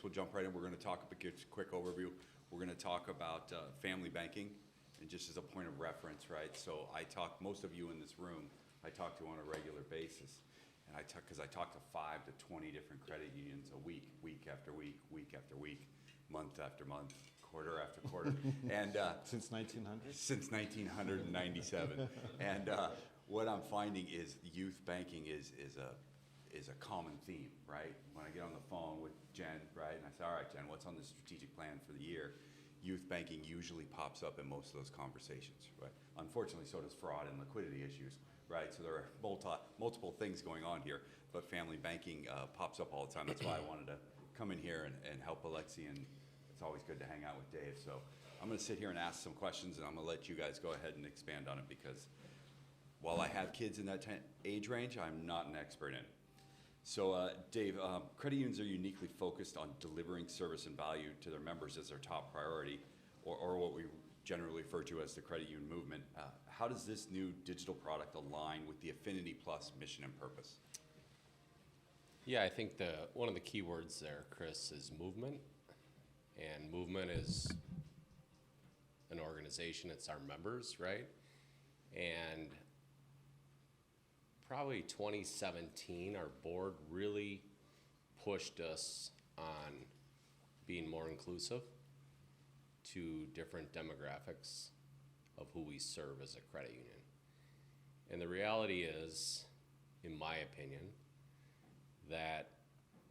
we'll jump right in. We're going to talk, a quick overview. We're going to talk about family banking, and just as a point of reference, right? So most of you in this room, I talk to on a regular basis. And because I talk to 5 to 20 different credit unions a week, week after week, week after week, month after month, quarter after quarter. And since 1900? Since 1997. And what I'm finding is youth banking is a common theme, right? When I get on the phone with Jen, right, and I say, all right, Jen, what's on the strategic plan for the year? Youth banking usually pops up in most of those conversations, right? Unfortunately, so does fraud and liquidity issues, right? So there are multiple things going on here, but family banking pops up all the time. That's why I wanted to come in here and help Alexi, and it's always good to hang out with Dave. So I'm going to sit here and ask some questions, and I'm going to let you guys go ahead and expand on it, because while I have kids in that age range, I'm not an expert in it. So Dave, credit unions are uniquely focused on delivering service and value to their members as their top priority, or what we generally refer to as the credit union movement. How does this new digital product align with the Affinity Plus mission and purpose? Yeah, I think one of the key words there, Chris, is movement. And movement is an organization, it's our members, right? And probably 2017, our board really pushed us on being more inclusive to different demographics of who we serve as a credit union. And the reality is, in my opinion, that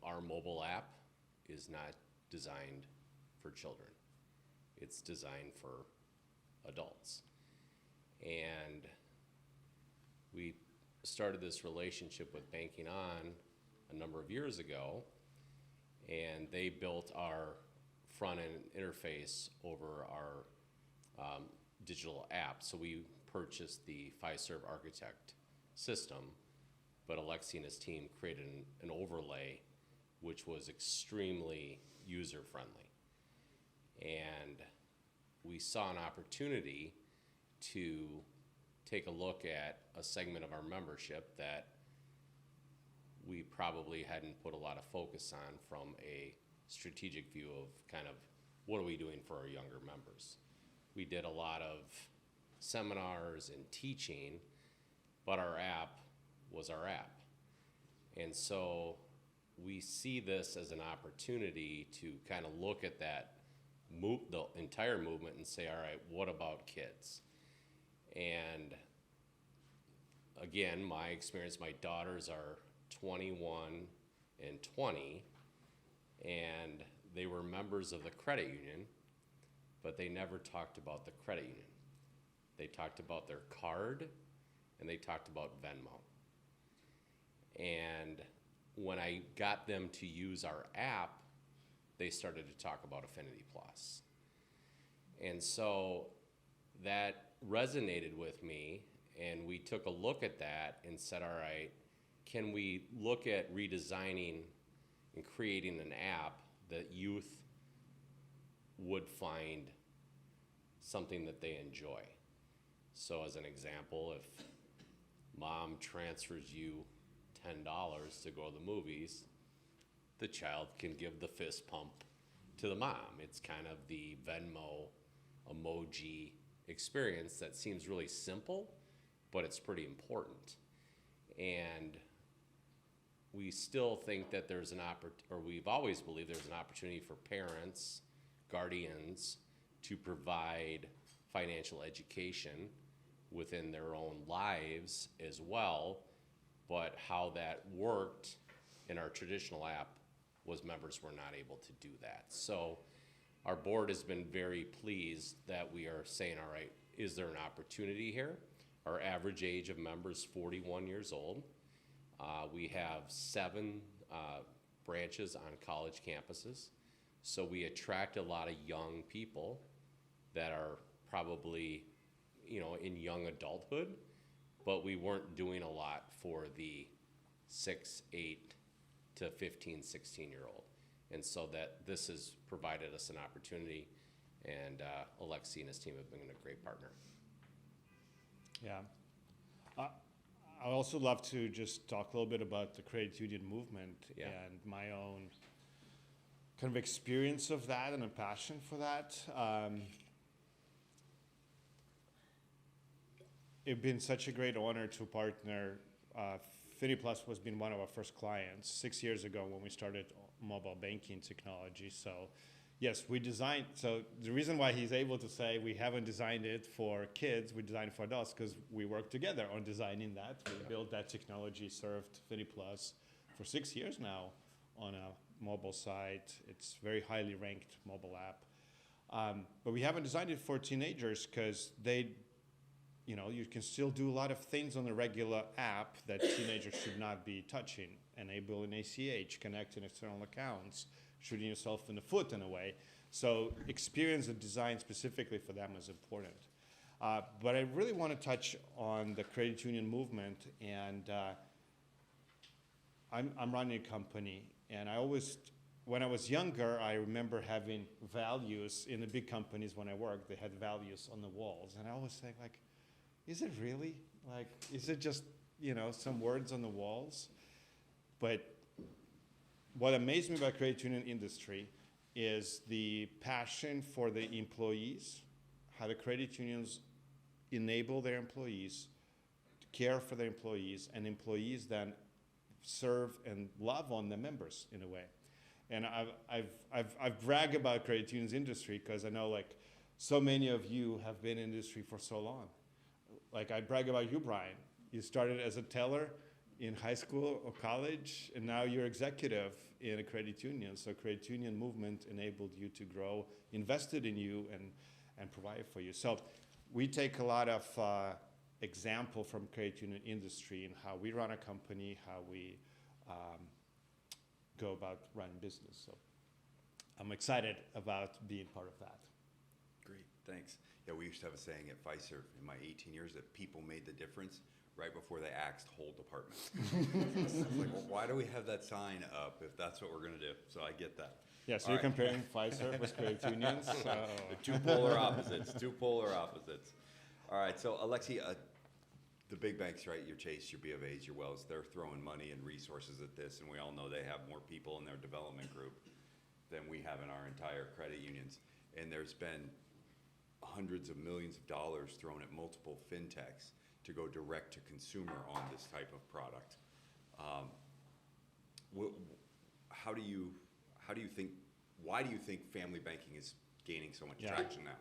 our mobile app is not designed for children. It's designed for adults. And we started this relationship with Banking On a number of years ago, and they built our front-end interface over our digital app. So we purchased the Fiserv Architect system, but Alexi and his team created an overlay which was extremely user-friendly. And we saw an opportunity to take a look at a segment of our membership that we probably hadn't put a lot of focus on from a strategic view of kind of what are we doing for our younger members. We did a lot of seminars and teaching, but our app was our app. And so we see this as an opportunity to kind of look at that the entire movement and say, all right, what about kids? And again, my experience, my daughters are 21 and 20, and they were members of the credit union, but they never talked about the credit union. They talked about their card, and they talked about Venmo. And when I got them to use our app, they started to talk about Affinity Plus. And so that resonated with me, and we took a look at that and said, all right, can we look at redesigning and creating an app that youth would find something that they enjoy? So as an example, if mom transfers you $10 to go to the movies, the child can give the fist pump to the mom. It's kind of the Venmo emoji experience that seems really simple, but it's pretty important. And we still think that there's we've always believed there's an opportunity for parents, guardians, to provide financial education within their own lives as well, but how that worked in our traditional app was members were not able to do that. So our board has been very pleased that we are saying, all right, is there an opportunity here? Our average age of members is 41 years old. We have 7 branches on college campuses. So we attract a lot of young people that are probably, in young adulthood, but we weren't doing a lot for the 6, 8 to 15, 16-year-old. And so that this has provided us an opportunity, and Alexi and his team have been a great partner. Yeah. I also love to just talk a little bit about the credit union movement. Yeah. And my own kind of experience of that and a passion for that. It's been such a great honor to partner. Affinity Plus was been one of our first clients 6 years ago when we started mobile banking technology. So yes, we designed, so the reason why he's able to say we haven't designed it for kids, we designed it for adults, because we worked together on designing that. We built that technology, served Affinity Plus for 6 years now on a mobile site. It's very highly ranked mobile app. But we haven't designed it for teenagers because they, you know, you can still do a lot of things on a regular app that teenagers should not be touching. Enabling ACH, connecting external accounts, shooting yourself in the foot in a way. So experience and design specifically for them is important. But I really want to touch on the credit union movement, and I'm running a company, and I always, when I was younger, I remember having values in the big companies when I worked. They had values on the walls, and I always think, like, is it really? Like, is it just, you know, some words on the walls? But what amazed me about the credit union industry is the passion for the employees, how the credit unions enable their employees to care for their employees, and employees then serve and love on the members in a way. And I've bragged about credit unions industry because I know, like, so many of you have been in industry for so long. Like, I brag about you, Brian. You started as a teller in high school or college, and now you're executive in a credit union. So credit union movement enabled you to grow, invested in you, and provide for you. So we take a lot of example from credit union industry in how we run a company, how we go about running business. So I'm excited about being part of that. Great, thanks. Yeah, we used to have a saying at Fiserv in my 18 years that people made the difference right before they axed whole departments. It's like, well, why do we have that sign up if that's what we're going to do? So I get that. Yeah, so All you're right. comparing Fiserv with credit unions. So. The two polar opposites, two polar opposites. All right, so Alexi, the big banks, right, your Chase, your B of A's, your Wells, they're throwing money and resources at this, and we all know they have more people in their development group than we have in our entire credit unions. And there's been hundreds of millions of dollars thrown at multiple fintechs to go direct to consumer on this type of product. How do you think, why do you think family banking is gaining so much traction now?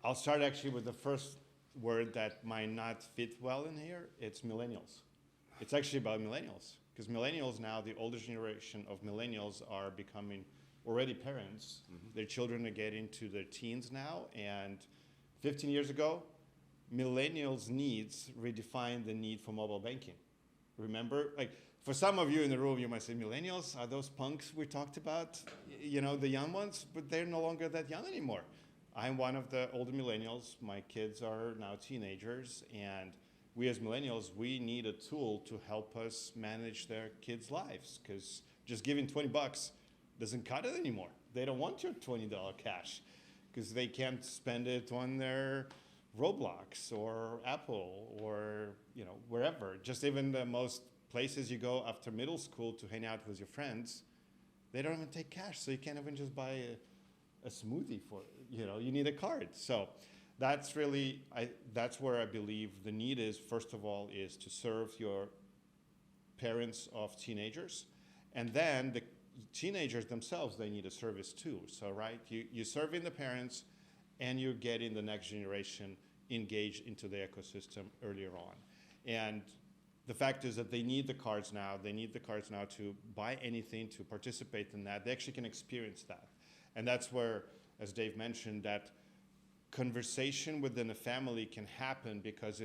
I'll start actually with the first word that might not fit well in here. It's millennials. It's actually about millennials, because millennials now, the older generation of millennials are becoming already parents. Mm-hmm. Their children are getting to their teens now, and 15 years ago, millennials' needs redefined the need for mobile banking. Remember, like, for some of you in the room, you might say, millennials are those punks we talked about, you know, the young ones, but they're no longer that young anymore. I'm one of the older millennials. My kids are now teenagers, and we as millennials, we need a tool to help us manage their kids' lives, because just giving $20 doesn't cut it anymore. They don't want your $20 cash, because they can't spend it on their Roblox or Apple or, you know, wherever. Just even the most places you go after middle school to hang out with your friends, they don't even take cash, so you can't even just buy a smoothie for, you know, you need a card. So that's really, that's where I believe the need is, first of all, is to serve your parents of teenagers, and then the teenagers themselves, they need a service too. So, right, you're serving the parents, and you're getting the next generation engaged into the ecosystem earlier on. And the fact is that they need the cards now. They need the cards now to buy anything, to participate in that. They actually can experience that. And that's where, as Dave mentioned, that conversation within a family can happen, because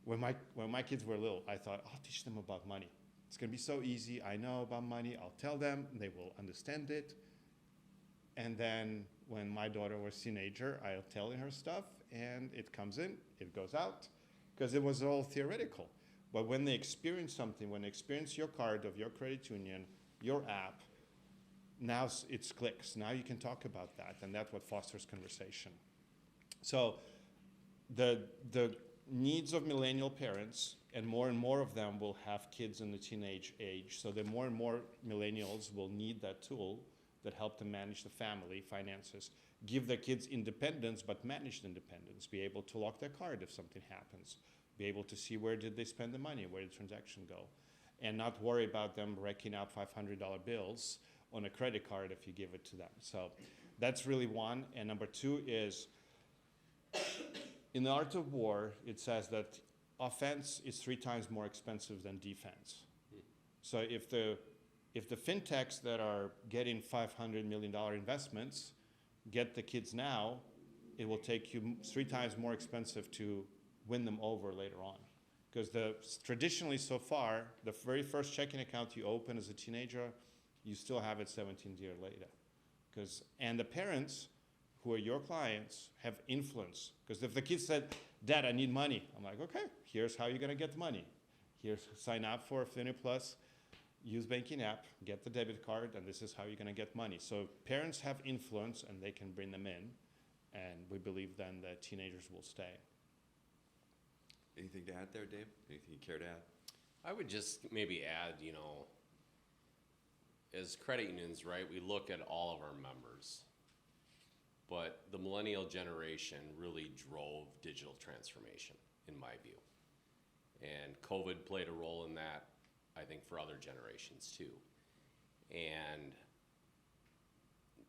when my kids were little, I thought, I'll teach them about money. It's going to be so easy. I know about money. I'll tell them. They will understand it. And then when my daughter was a teenager, I'll tell her stuff, and it comes in, it goes out, because it was all theoretical. But when they experience something, when they experience your card of your credit union, your app, now it clicks. Now you can talk about that, and that's what fosters conversation. So the needs of millennial parents, and more of them will have kids in the teenage age. So the more and more millennials will need that tool that help them manage the family finances, give their kids independence, but managed independence, be able to lock their card if something happens, be able to see where did they spend the money, where did the transaction go, and not worry about them racking up $500 bills on a credit card if you give it to them. So that's really one. And number two is, in the art of war, it says that offense is 3 times more expensive than defense. So if the fintechs that are getting $500 million investments get the kids now, it will take you 3 times more expensive to win them over later on. Because traditionally so far, the very first checking account you open as a teenager, you still have it 17 years later. And the parents who are your clients have influence. Because if the kid said, Dad, I need money, I'm like, okay, here's how you're gonna get money. Here's sign up for Affinity Plus, use banking app, get the debit card, and this is how you're gonna get money. So parents have influence and they can bring them in, and we believe then that teenagers will stay. Anything to add there, Dave? Anything you care to add? I would just maybe add, as credit unions, right, we look at all of our members. But the millennial generation really drove digital transformation, in my view. And COVID played a role in that, I think, for other generations too. And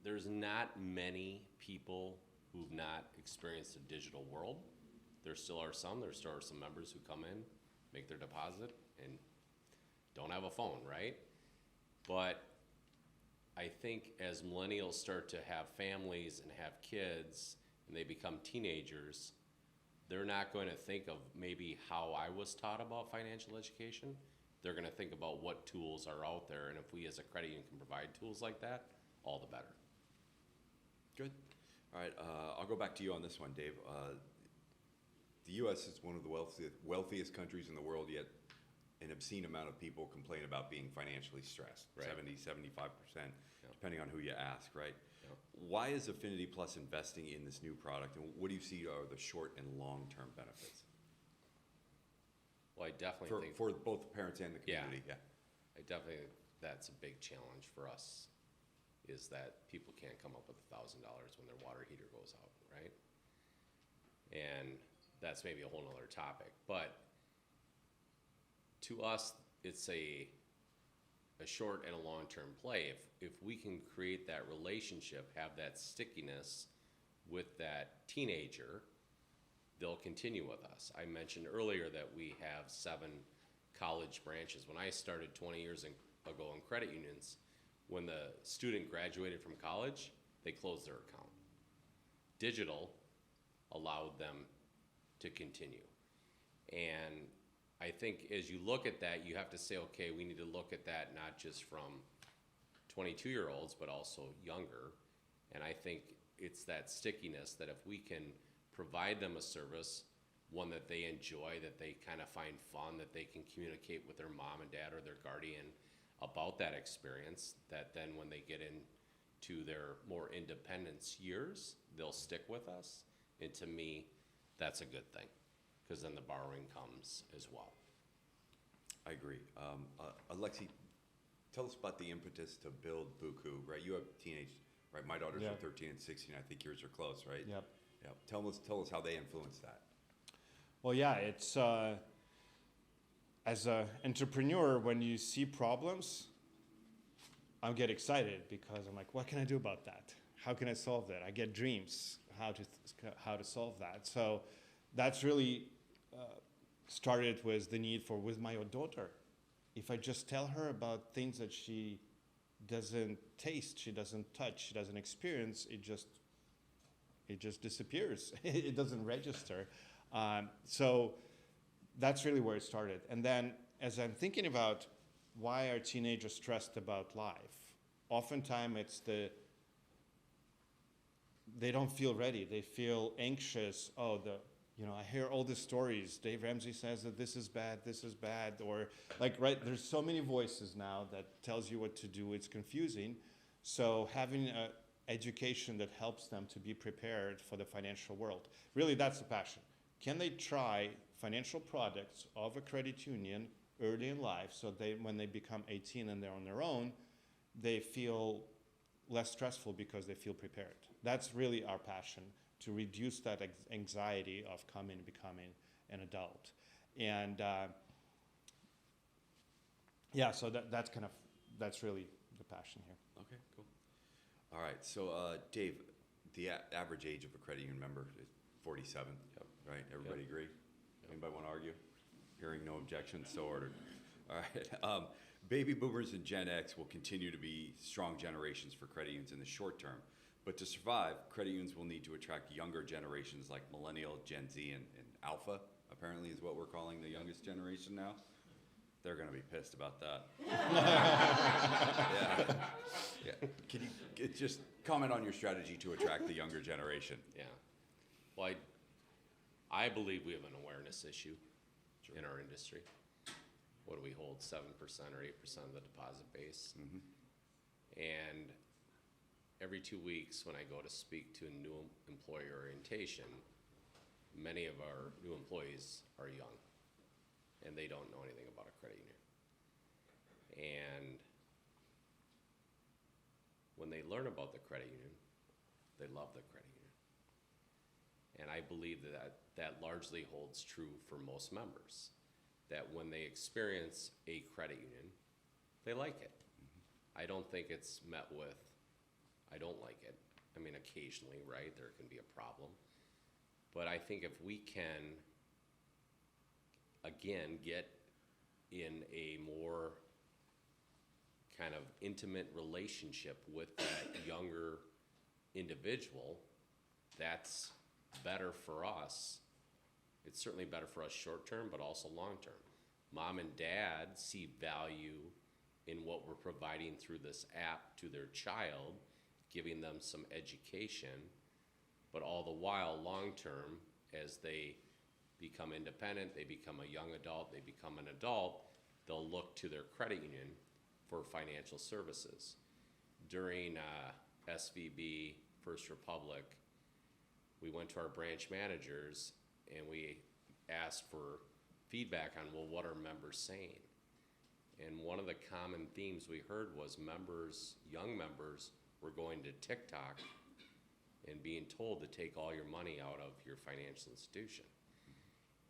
there's not many people who've not experienced a digital world. There still are some members who come in, make their deposit, and don't have a phone, right? But I think as millennials start to have families and have kids and they become teenagers, they're not going to think of maybe how I was taught about financial education. They're going to think about what tools are out there, and if we as a credit union can provide tools like that, all the better. Good. All right, I'll go back to you on this one, Dave. The U.S. is one of the wealthiest countries in the world, yet an obscene amount of people complain about being financially stressed, Right. 75%, Yep. depending on who you ask, right? Yep. Why is Affinity Plus investing in this new product, and what do you see are the short and long-term benefits? Well, I definitely think For both the parents and the community, yeah. I definitely think that's a big challenge for us, is that people can't come up with $1,000 when their water heater goes out, right? And that's maybe a whole nother topic. But to us, it's a short and a long-term play. If we can create that relationship, have that stickiness with that teenager, they'll continue with us. I mentioned earlier that we have 7 college branches. When I started 20 years ago in credit unions, when the student graduated from college, they closed their account. Digital allowed them to continue. And I think as you look at that, you have to say, okay, we need to look at that not just from 22-year-olds, but also younger. And I think it's that stickiness that if we can provide them a service, one that they enjoy, that they kind of find fun, that they can communicate with their mom and dad or their guardian about that experience, that then when they get into their more independence years, they'll stick with us. And to me, that's a good thing, because then the borrowing comes as well. I agree. Alexi, tell us about the impetus to build Buku, right? You have teenage, right? My daughters Yeah. are 13 and 16. I think yours are close, right? Yep. Yeah. Tell us how they influence that. Well, yeah, it's as an entrepreneur, when you see problems, I get excited because I'm like, what can I do about that? How can I solve that? I get dreams how to solve that. So that's really started with the need with my daughter. If I just tell her about things that she doesn't taste, she doesn't touch, she doesn't experience, it just disappears. It doesn't register. So that's really where it started. And then as I'm thinking about why are teenagers stressed about life, oftentimes it's they don't feel ready. They feel anxious. I hear all the stories. Dave Ramsey says that this is bad, or there's so many voices now that tells you what to do. It's confusing. So having an education that helps them to be prepared for the financial world, really that's the passion. can they try financial products of a credit union early in life so they, when they become 18 and they're on their own, they feel less stressful because they feel prepared. That's really our passion, to reduce that anxiety of becoming an adult. And yeah, so that's really the passion here. Okay, cool. All right, so Dave, the average age of a credit union member is 47, right? Everybody agree? Anybody want to argue? Hearing no objections, so ordered. All right. Baby boomers and Gen X will continue to be strong generations for credit unions in the short term. But to survive, credit unions will need to attract younger generations like Millennial, Gen Z, and Alpha, apparently is what we're calling the youngest generation now. They're going to be pissed about that. Yeah. Can you just comment on your strategy to attract the younger generation? Yeah. Well, I believe we have an awareness issue in our industry. What do we hold, 7% or 8% of the deposit base? Mm-hmm. And every 2 weeks when I go to speak to a new employee orientation, many of our new employees are young and they don't know anything about a credit union. And when they learn about the credit union, they love the credit union. And I believe that largely holds true for most members, that when they experience a credit union, they like it. I don't think it's met with, I don't like it. I mean, occasionally, right, there can be a problem. But I think if we can, again, get in a more kind of intimate relationship with that younger individual, that's better for us. It's certainly better for us short term, but also long term. Mom and dad see value in what we're providing through this app to their child, giving them some education, but all the while, long term, as they become independent, they become a young adult, they become an adult, they'll look to their credit union for financial services. During SVB, First Republic, we went to our branch managers and we asked for feedback on, well, what are members saying? And one of the common themes we heard was members, young members, were going to TikTok and being told to take all your money out of your financial institution.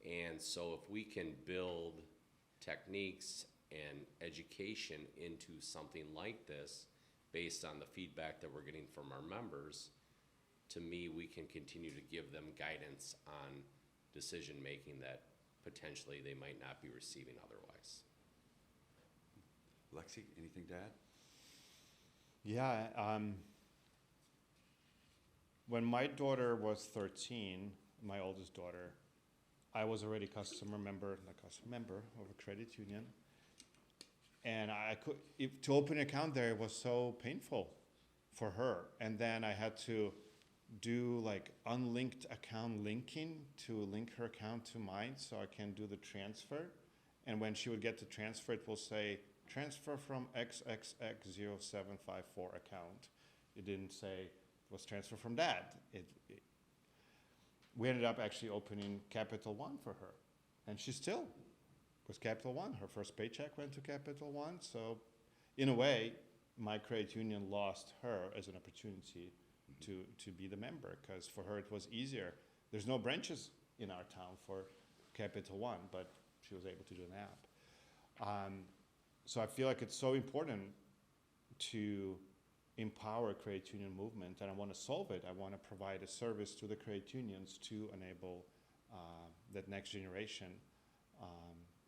And so if we can build techniques and education into something like this based on the feedback that we're getting from our members, to me, we can continue to give them guidance on decision making that potentially they might not be receiving otherwise. Lexi, anything to add? Yeah, when my daughter was 13, my oldest daughter, I was already a customer member of a credit union. And to open an account there, it was so painful for her. And then I had to do like unlinked account linking to link her account to mine so I can do the transfer. And when she would get the transfer, it will say, transfer from XXX0754 account. It didn't say it was transfer from dad. We ended up actually opening Capital One for her. And she still was Capital One. Her first paycheck went to Capital One. So in a way, my credit union lost her as an opportunity to be the member, because for her it was easier. There's no branches in our town for Capital One, but she was able to do an app. So I feel like it's so important to empower credit union movement, and I want to solve it. I want to provide a service to the credit unions to enable that next generation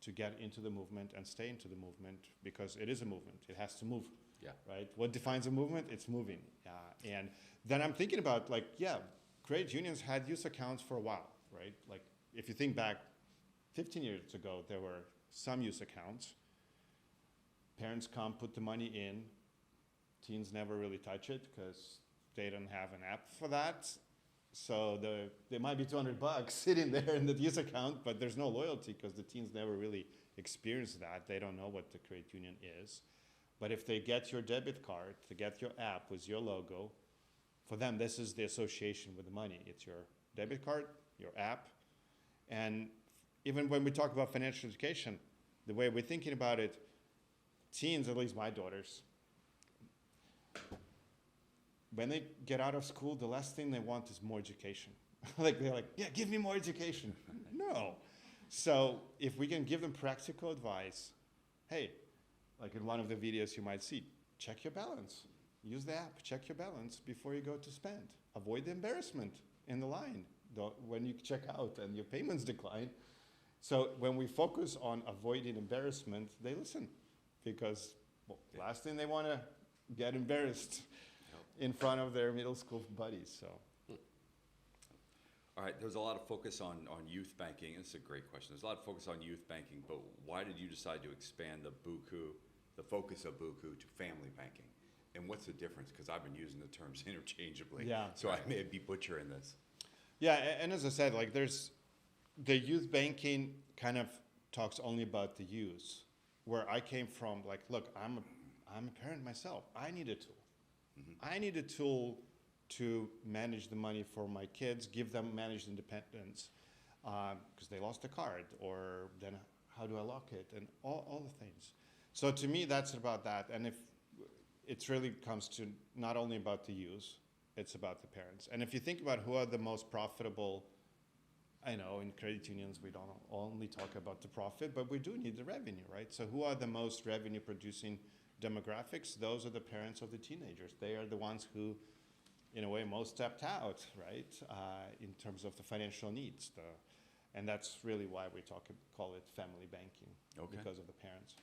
to get into the movement and stay into the movement, because it is a movement. It has to move. Yeah. Right? What defines a movement? It's moving. And then I'm thinking about, like, yeah, credit unions had use accounts for a while, right? Like, if you think back 15 years ago, there were some use accounts. Parents come, put the money in. Teens never really touch it because they don't have an app for that. So there might be $200 sitting there in the use account, but there's no loyalty because the teens never really experience that. They don't know what the credit union is. But if they get your debit card, they get your app with your logo, for them, this is the association with the money. It's your debit card, your app, And even when we talk about financial education, the way we're thinking about it, teens, at least my daughters, when they get out of school, the last thing they want is more education. Like they're like, yeah, give me more education. No. So if we can give them practical advice, hey, like in one of the videos you might see, check your balance. Use the app, check your balance before you go to spend. Avoid the embarrassment in the line when you check out and your payments decline. So when we focus on avoiding embarrassment, they listen because last thing they want to get embarrassed in front of their middle school buddies. So. All right, there's a lot of focus on youth banking. This is a great question. There's a lot of focus on youth banking, but why did you decide to expand the focus of Buku to family banking? And what's the difference? Because I've been using the terms interchangeably. Yeah. So I may be butchering this. Yeah, and as I said, like there's the youth banking kind of talks only about the use. Where I came from, like, look, I'm a parent myself. I need a tool. Mm-hmm. I need a tool to manage the money for my kids, give them managed independence, because they lost a card, or then how do I lock it, and all the things. So to me, that's about that. And if it really comes to not only about the use, it's about the parents. And if you think about who are the most profitable, I know in credit unions we don't only talk about the profit, but we do need the revenue, right? So who are the most revenue producing demographics? Those are the parents of the teenagers. They are the ones who, in a way, most stepped out, right, in terms of the financial needs. And that's really why we call it family banking, because of the parents.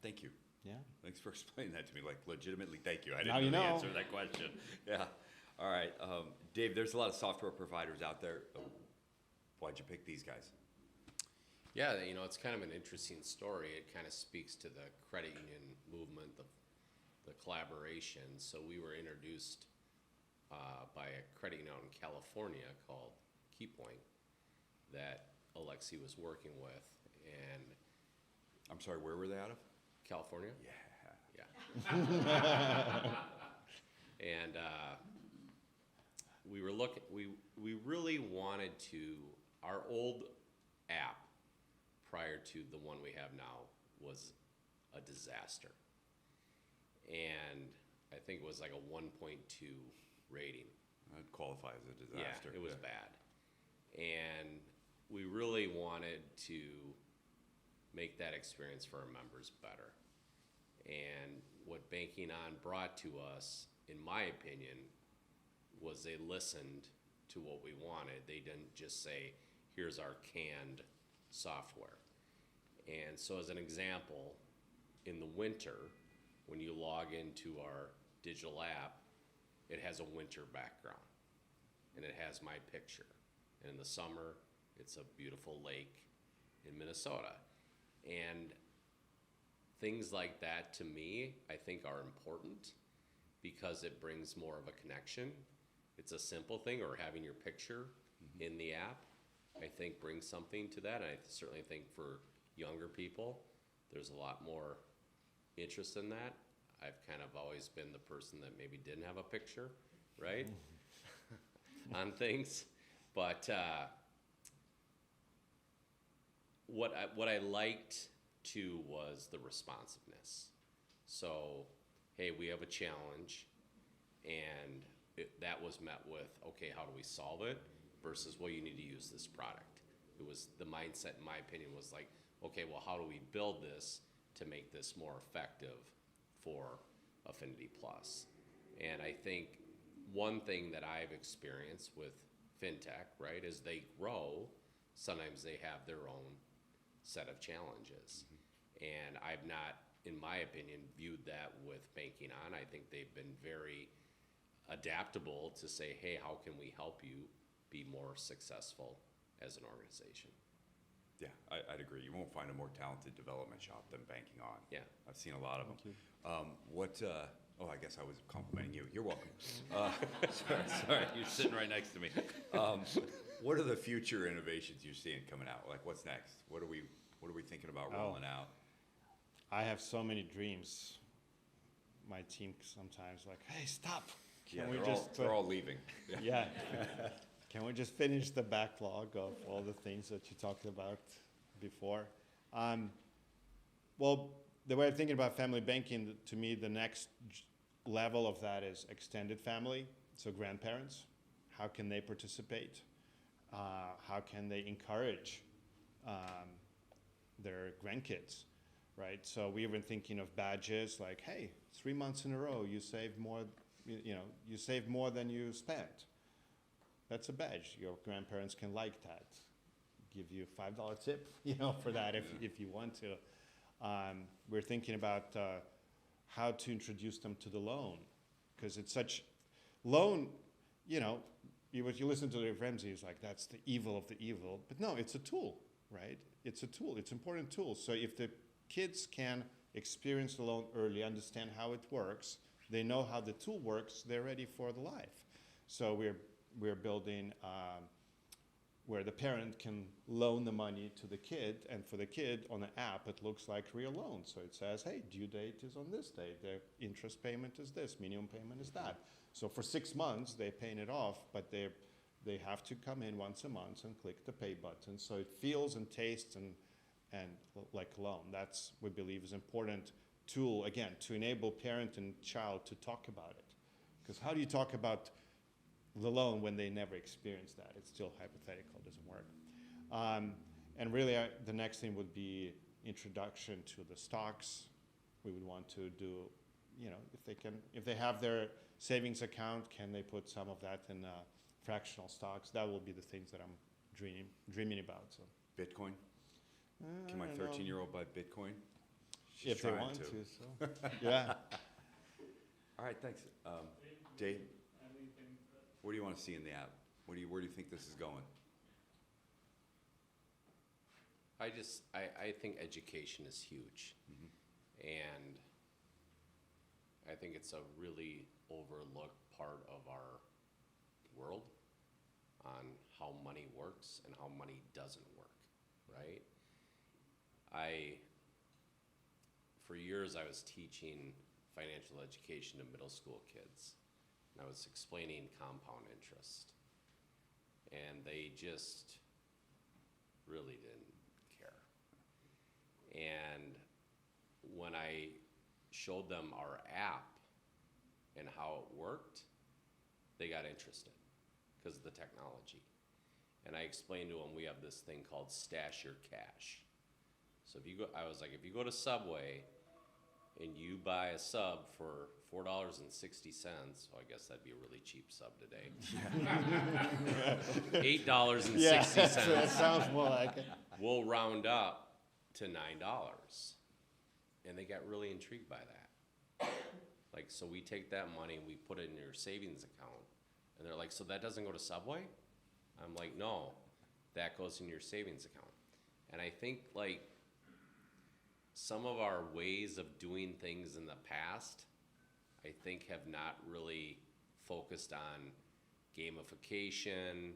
Thank you. Yeah. Thanks for explaining that to me. Like, legitimately, thank you. I Now didn't you know the know. answer to that question. Yeah. All right. Dave, there's a lot of software providers out there. Why'd you pick these guys? Yeah, it's kind of an interesting story. It kind of speaks to the credit union movement, the collaboration. So we were introduced by a credit union out in California called Keypoint that Alexi was working with, and I'm sorry, where were they out of? California. Yeah. And we were looking. We really wanted to. Our old app prior to the one we have now was a disaster, and I think it was like a 1.2 rating. I'd qualify as a disaster. Yeah, it was bad, and we really wanted to make that experience for our members better. And what Banking On brought to us, in my opinion, was they listened to what we wanted. They didn't just say, here's our canned software. And so as an example, in the winter, when you log into our digital app, it has a winter background, and it has my picture. And in the summer, it's a beautiful lake in Minnesota. And things like that, to me, I think are important because it brings more of a connection. It's a simple thing, or having your picture in the app, I think brings something to that. And I certainly think for younger people, there's a lot more interest in that. I've kind of always been the person that maybe didn't have a picture, right, on things. But what I liked too was the responsiveness. So, hey, we have a challenge, and that was met with, okay, how do we solve it? Versus, well, you need to use this product. It was the mindset, in my opinion, was like, okay, well, how do we build this to make this more effective for Affinity Plus? And I think one thing that I've experienced with FinTech, right, is they grow, sometimes they have their own set of challenges. And I've not, in my opinion, viewed that with Banking On. I think they've been very adaptable to say, hey, how can we help you be more successful as an organization? Yeah, I'd agree. You won't find a more talented development shop than Banking On. Yeah. I've seen a lot of them. I guess I was complimenting you. You're welcome. Sorry, you're sitting right next to me. What are the future innovations you're seeing coming out? Like, what's next? What are we thinking about rolling out? I have so many dreams. My team sometimes like, hey, stop. Yeah, Can we they're just all leaving. yeah. Can we just finish the backlog of all the things that you talked about before? Well, the way I'm thinking about family banking, to me, the next level of that is extended family, so grandparents. How can they participate? How can they encourage their grandkids, right? So we've been thinking of badges like, hey, 3 months in a row, you saved more, you saved more than you spent. That's a badge. Your grandparents can like that. Give you a $5 tip, for that if you want to. We're thinking about how to introduce them to the loan, because it's such loan. What you listen to Dave Ramsey is like that's the evil of the evil, but no, it's a tool, right? It's a tool. It's an important tool. So if the kids can experience the loan early, understand how it works, they know how the tool works, they're ready for the life. So we're building where the parent can loan the money to the kid, and for the kid on the app, it looks like real loan. So it says, hey, due date is on this date, the interest payment is this, minimum payment is that. So for 6 months, they're paying it off, but they have to come in once a month and click the pay button. So it feels and tastes and like a loan. That's, we believe, is an important tool, again, to enable parent and child to talk about it. Because how do you talk about the loan when they never experience that? It's still hypothetical, doesn't work. And really, the next thing would be introduction to the stocks. We would want to do, if they have their savings account, can they put some of that in fractional stocks? That will be the things that I'm dreaming about. So Bitcoin? Can my 13-year-old buy Bitcoin? She's if they trying want to, so yeah. All right, thanks. Dave, what do you want to see in the app? Where do you think this is going? I think education is huge. And I think it's a really overlooked part of our world on how money works and how money doesn't work, right? For years, I was teaching financial education to middle school kids, and I was explaining compound interest, and they just really didn't care. And when I showed them our app and how it worked, they got interested because of the technology. And I explained to them, we have this thing called Stash Your Cash. So I was like, if you go to Subway and you buy a sub for $4.60, so I guess that'd be a really cheap sub today. $8.60. Yeah, that sounds more like it. We'll round up to $9. And they got really intrigued by that. Like, so we take that money and we put it in your savings account. And they're like, so that doesn't go to Subway? I'm like, no, that goes in your savings account. And I think, like, some of our ways of doing things in the past, I think, have not really focused on gamification,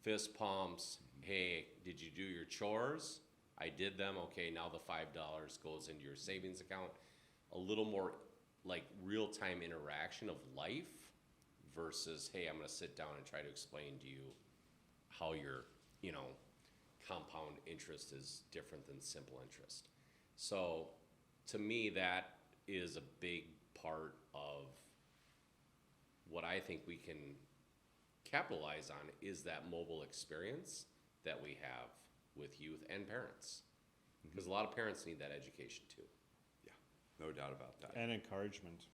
fist pumps. Hey, did you do your chores? I did them. Okay, now the $5 goes into your savings account. A little more like real-time interaction of life versus, hey, I'm going to sit down and try to explain to you how your, compound interest is different than simple interest. So to me, that is a big part of what I think we can capitalize on is that mobile experience that we have with youth and parents. Because a lot of parents need that education too. Yeah, no doubt about that. And encouragement.